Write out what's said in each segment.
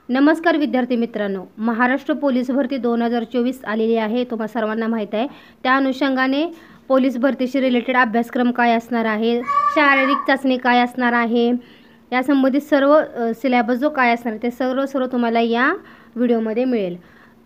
नमस्कार विद्यार्थी मित्रांनो, महाराष्ट्र पोलीस भरती 2024 आलेली आहे, तुम्हा सर्वांना माहीत आहे। त्या अनुषंगाने पोलीस भरतीशी रिलेटेड अभ्यासक्रम काय असणार आहे, शारीरिक चाचणी काय असणार आहे, या संबंधित सर्व सिलेबस जो काय असणार ते सर्व तुम्हाला या व्हिडिओमध्ये मिळेल।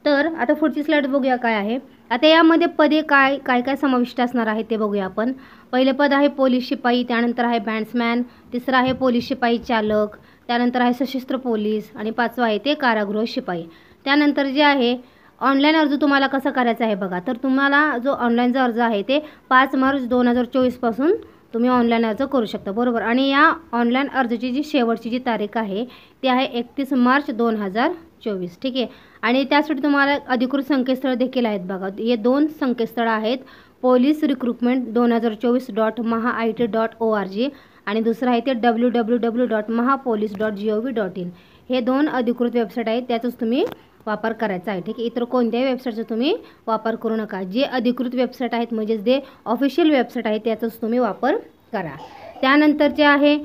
तर आता पुढची स्लाइड बघूया काय आहे। आता यामध्ये पदे काय समाविष्ट असणार आहे ते बघूया आपण। पहिले पद आहे पोलीस शिपाई, त्यानंतर आहे बॅट्समॅन, तिसरा आहे पोलीस शिपाई चालक, त्यानंतर आहे सशस्त्र पोलीस आणि पाचवा आहे ते कारागृह शिपाई। त्यानंतर जे आहे ऑनलाईन अर्ज तुम्हाला कसा करायचा आहे बघा। तर तुम्हाला जो ऑनलाईनचा अर्ज आहे ते 5 मार्च 2024 पासून तुम्ही ऑनलाईन अर्ज करू शकता, बरोबर। आणि या ऑनलाईन अर्जाची जी शेवटची जी तारीख आहे ती आहे 31 मार्च 2024, ठीक आहे। आणि त्यासाठी तुम्हाला अधिकृत संकेतस्थळ देखील आहेत बघा। हे 2 संकेतस्थळ आहेत, पोलीस रिक्रुटमेंट 2024.mahaIT.org आणि दुसरं आहे ते www.mahapolice.gov.in। हे 2 अधिकृत वेबसाईट आहेत, त्याचाच तुम्ही वापर करायचा आहे, ठीक आहे। इतर कोणत्याही वेबसाईटचा तुम्ही वापर करू नका। जे अधिकृत वेबसाईट आहेत म्हणजे जे ऑफिशियल वेबसाईट आहे त्याचाच तुम्ही वापर करा। त्यानंतर जे आहे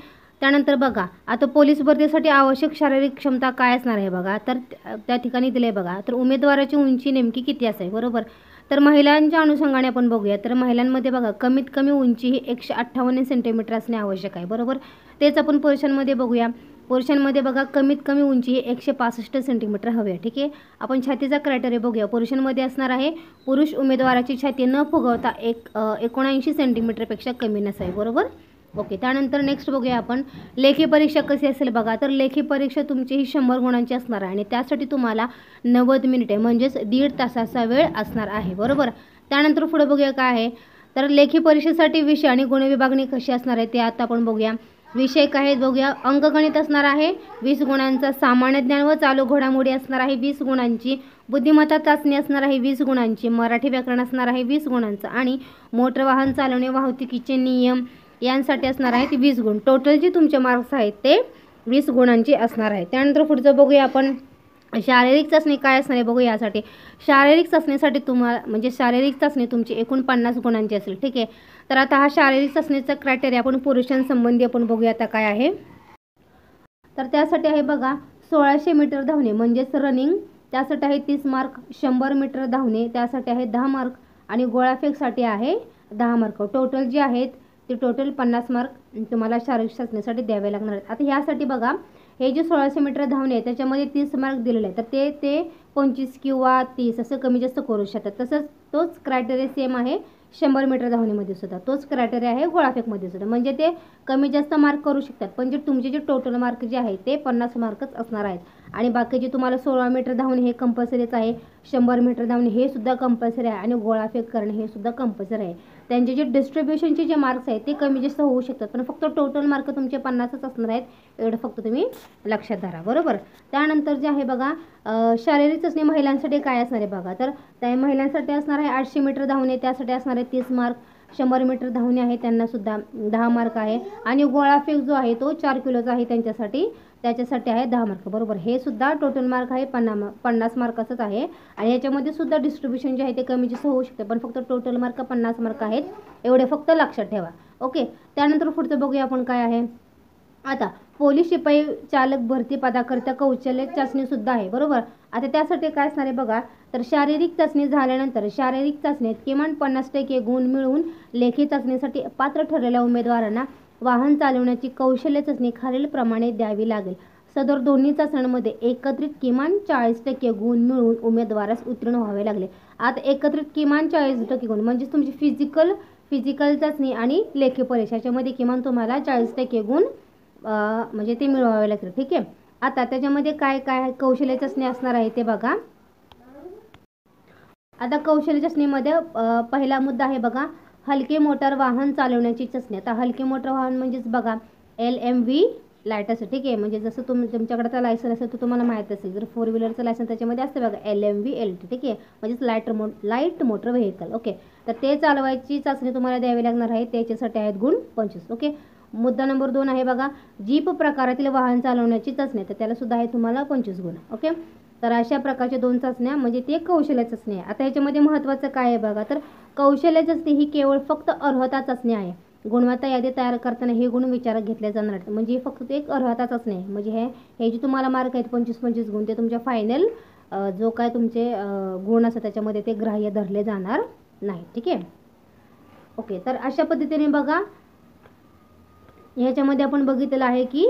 त्यानंतर बघा, आता पोलीस भरतीसाठी आवश्यक शारीरिक क्षमता काय असणार आहे बघा। तर त्या ठिकाणी दिले बघा। तर उमेदवाराची उंची नेमकी किती असेल, बरोबर। तर महिलांच्या अनुषंगाने आपण बघूया। तर महिलांमध्ये बघा कमीत कमी उंची ही 158 सेंटीमीटर असणे आवश्यक आहे, बरोबर। तेच आपण पुरुषांमध्ये बघूया। पुरुषांमध्ये बघा कमीत कमी उंची ही 165 सेंटीमीटर हवी आहे, ठीक आहे। आपण छातीचा क्रायटेरिया बघूया। पुरुषांमध्ये असणार आहे पुरुष उमेदवाराची छाती न फुगवता 79 सेंटीमीटरपेक्षा कमी नसावी, बरोबर। ओके, त्यानंतर नेक्स्ट बघूया आपण लेखी परीक्षा कशी असेल बघा। तर लेखी परीक्षा तुमची ही 100 गुणांची असणार आहे आणि त्यासाठी तुम्हाला 90 मिनिटे म्हणजेच 1.5 तासाचा वेळ असणार आहे, बरोबर। त्यानंतर पुढे बघूया काय आहे। तर लेखी परीक्षेसाठी विषय आणि गुण विभागणी कशी असणार आहे ते आता आपण बघूया। विषय काय आहेत बघूया। अंकगणित असणार आहे 20 गुणांचा, सामान्य ज्ञान व चालू घडामोडी असणार आहे 20 गुणांची, बुद्धिमत्ता चाचणी असणार आहे 20 गुणांची, मराठी व्याकरण असणार आहे 20 गुणांचा आणि मोटर वाहन चालवणे, वाहतुकीचे नियम यांसाठी असणार आहेत 20 गुण। टोटल जे तुमचे मार्क्स आहेत ते 20 गुणांचे असणार आहे। त्यानंतर पुढचं बघूया आपण शारीरिक चाचणी काय असणार आहे बघूया। यासाठी शारीरिक चाचणीसाठी तुम्हाला म्हणजे शारीरिक चाचणी तुमची एकूण 50 गुणांची असेल, ठीक आहे। तर आता हा शारीरिक चाचणीचा क्रायटेरिया आपण पुरुषांसंबंधी आपण बघूया आता काय आहे। तर त्यासाठी आहे बघा 1600 मीटर धावणे म्हणजेच रनिंग, त्यासाठी आहे 30 मार्क, 100 मीटर धावणे त्यासाठी आहे 10 मार्क आणि गोळाफेकसाठी आहे 10 मार्क। टोटल जे आहेत ते टोटल 50 मार्क तुम्हाला शारीरिक चाचणीसाठी द्यावे लागणार आहेत। आता ह्यासाठी बघा हे जे 1600 मीटर धावणे आहे त्याच्यामध्ये 30 मार्क दिलेले आहे, तर ते 25 किंवा 30 असं कमी जास्त करू शकतात। तसंच तोच क्रायटेरिया सेम आहे 100 मीटर धावणेमध्ये सुद्धा, तोच क्रायटेरिया आहे गोळाफेकमध्ये सुद्धा, म्हणजे ते कमी जास्त मार्क करू शकतात। पण जे तुमचे जे टोटल मार्क जे आहे ते 50 मार्कच असणार आहेत। आणि बाकीचे तुम्हाला 16 मीटर धावणे हे कंपल्सरीच आहे, 100 मीटर धावणे हे सुद्धा कंपल्सरी आहे आणि गोळाफेक करणे हे सुद्धा कंपल्सरी आहे। त्यांचे जे डिस्ट्रीब्युशनचे जे मार्क्स आहेत ते कमी जास्त होऊ शकतात, पण फक्त टोटल मार्क तुमचे 50च असणार आहेत, एवढं फक्त तुम्ही लक्षात धरा, बरोबर। त्यानंतर जे आहे बघा शारीरिक चाचणी महिलांसाठी काय असणार आहे बघा। तर त्या महिलांसाठी असणार आहे 800 मीटर धावणे त्यासाठी असणार आहे 30 मार्क, 100 मीटर धावणे आहे त्यांना सुद्धा 10 मार्क आहे आणि गोळाफेक जो आहे तो 4 किलोचा आहे त्याच्यासाठी आहे 10 मार्क, बरोबर। हे सुद्धा टोटल मार्क आहे 50 मार्काचंच आहे आणि याच्यामध्ये सुद्धा डिस्ट्रीब्युशन जे आहे ते कमी जास्त होऊ शकते, पण फक्त टोटल मार्क 50 मार्क आहेत, एवढे फक्त लक्षात ठेवा, ओके। त्यानंतर पुढचं बघूया आपण काय आहे। आता पोलीस शिपाई चालक भरती पदाकरिता कौशल्य चाचणी सुद्धा आहे, बरोबर। आता त्यासाठी काय असणार आहे बघा। तर शारीरिक चाचणी झाल्यानंतर शारीरिक चाचणीत किमान 50% गुण मिळवून लेखी चाचणीसाठी पात्र ठरलेल्या उमेदवारांना वाहन चालवण्याची कौशल्य चाचणी खालीलप्रमाणे द्यावी लागेल। सदर दोन्ही चाचण्यांमध्ये एकत्रित किमान 40% गुण मिळवून उमेदवारास उत्तीर्ण व्हावे लागले। आता एकत्रित किमान 40% गुण म्हणजे तुमची फिजिकल चाचणी आणि लेखी परीक्षा याच्यामध्ये किमान तुम्हाला 40% गुण म्हणजे ते मिळवावे लागतील, ठीक आहे। आता त्याच्यामध्ये काय कौशल्य चाचणी असणार आहे ते बघा। आता कौशल्य चाचणीमध्ये पहिला मुद्दा आहे बघा हलके मोटार वाहन चालवण्याची चाचणी। आता हलके मोटार वाहन म्हणजेच बघा LMV लाईट असेल, ठीक आहे। म्हणजे जसं तुमच्याकडे लायसन असेल तर तुम्हाला माहीत असेल, जर 4 व्हीलरचं लायसन त्याच्यामध्ये असतं बघा LMV LT, ठीक आहे। म्हणजेच लाईट मोटर व्हेकल, ओके। तर ते चालवायची चाचणी तुम्हाला द्यावी लागणार आहे, त्याच्यासाठी आहेत गुण 25, ओके। मुद्दा नंबर 2 आहे बघा जीप प्रकारातील वाहन चालवण्याची चाचणी, तर त्याला सुद्धा आहे तुम्हाला 25 गुण, ओके। तर अशा प्रकारच्या 2 चाचण्या म्हणजे ते कौशल्य चाचणी आहे। आता याच्यामध्ये महत्त्वाचं काय आहे बघा। तर कौशल्य चाचणी ही केवळ फक्त अर्हता चाचणी आहे, गुणवत्ता यादी तयार करताना हे गुण विचारात घेतले जाणार आहेत. म्हणजे फक्त एक अर्हताच नाही, म्हणजे हे जे तुम्हाला मार्क आहेत 25-25 गुण ते तुमच्या फायनल जो काय तुमचे गुण असतात त्याच्यामध्ये ते ग्राह्य धरले जाणार नाही. ठीक आहे. ओके, तर अशा पद्धतीने बघा ह्याच्यामध्ये आपण बघितलेलं आहे की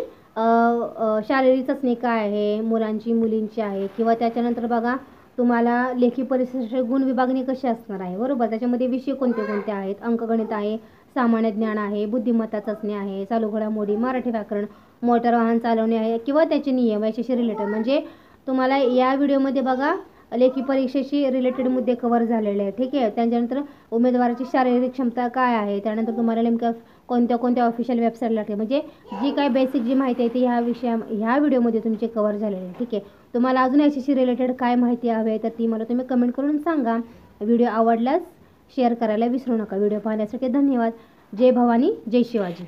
शारीरिक चाचणी काय आहे, मुलांची मुलींची आहे, किंवा त्याच्यानंतर बघा तुम्हाला लेखी परीक्षेचे गुण विभागणी कशी असणार आहे, बरोबर. त्याच्यामध्ये विषय कोणते कोणते आहेत, अंकगणित आहे, सामान्य ज्ञान आहे, बुद्धिमत्ता चाचणी आहे, चालू घडामोडी, मराठी व्याकरण, मोटार वाहन चालवणे आहे किंवा त्याचे नियम याच्याशी रिलेटेड. म्हणजे तुम्हाला या व्हिडिओमध्ये बघा लेखी परीक्षेशी रिलेटेड मुद्दे कव्हर झालेले आहेत. ठीक आहे. त्याच्यानंतर उमेदवाराची शारीरिक क्षमता काय आहे, त्यानंतर तुम्हाला नेमकं कोणत्या कोणत्या ऑफिशियल वेबसाईट लागते, म्हणजे जी काय बेसिक जी माहिती आहे ती ह्या व्हिडिओमध्ये तुमची कव्हर झालेली आहे. ठीक आहे. तुम्हाला अजून याच्याशी रिलेटेड काय माहिती हवी आहे तर ती मला तुम्ही कमेंट करून सांगा. व्हिडिओ आवडल्यास शेअर करायला विसरू नका. व्हिडिओ पाहण्यासाठी धन्यवाद. जय भवानी, जय शिवाजी.